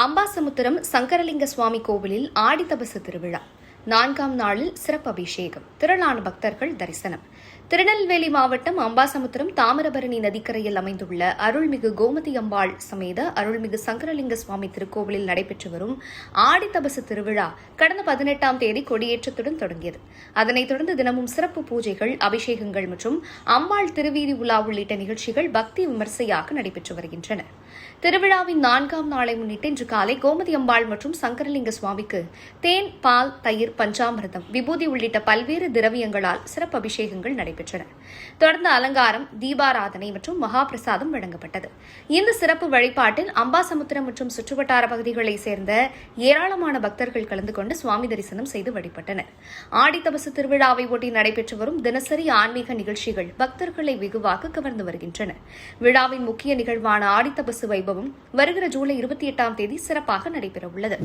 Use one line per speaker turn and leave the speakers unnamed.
அம்பாசமுத்திரம் சங்கரலிங்க சுவாமி கோவிலில் ஆடித்தபசு திருவிழா 4ஆம் நாளில் சிறப்பு அபிஷேகம். திரளான பக்தர்கள் தரிசனம். திருநெல்வேலி மாவட்டம் அம்பாசமுத்திரம் தாமிரபரணி நதிக்கரையில் அமைந்துள்ள அருள்மிகு கோமதி அம்பாள் சமேத அருள்மிகு சங்கரலிங்க சுவாமி திருக்கோவிலில் நடைபெற்று வரும் ஆடித்தபசு திருவிழா கடந்த 18ஆம் தேதி கொடியேற்றத்துடன் தொடங்கியது. அதனைத் தொடர்ந்து தினமும் சிறப்பு பூஜைகள், அபிஷேகங்கள் மற்றும் அம்பாள் திருவீதி உலா உள்ளிட்ட நிகழ்ச்சிகள் பக்தி விமர்சையாக நடைபெற்று வருகின்றன. திருவிழாவின் 4ஆம் நாளை முன்னிட்டு இன்று காலை கோமதி அம்பாள் மற்றும் சங்கரலிங்க சுவாமிக்கு தேன், பால், தயிர், பஞ்சாமிர்தம், விபூதி உள்ளிட்ட பல்வேறு திரவியங்களால் சிறப்பு அபிஷேகங்கள் நடைபெற்றன. தொடர்ந்து அலங்காரம், தீபாராதனை மற்றும் மகாபிரசாதம் வழங்கப்பட்டது. இந்த சிறப்பு வழிபாட்டில் அம்பாசமுத்திரம் மற்றும் சுற்றுவட்டார பகுதிகளைச் சேர்ந்த ஏராளமான பக்தர்கள் கலந்து கொண்டு சுவாமி தரிசனம் செய்து வழிபட்டனர். ஆடித்தபசு திருவிழாவை ஒட்டி நடைபெற்று வரும் தினசரி ஆன்மீக நிகழ்ச்சிகள் பக்தர்களை வெகுவாக கவர்ந்து வருகின்றன. விழாவின் முக்கிய நிகழ்வான ஆடித்தபசு வைபவம் வருகிற ஜூலை 28ஆம் தேதி சிறப்பாக நடைபெறவுள்ளது.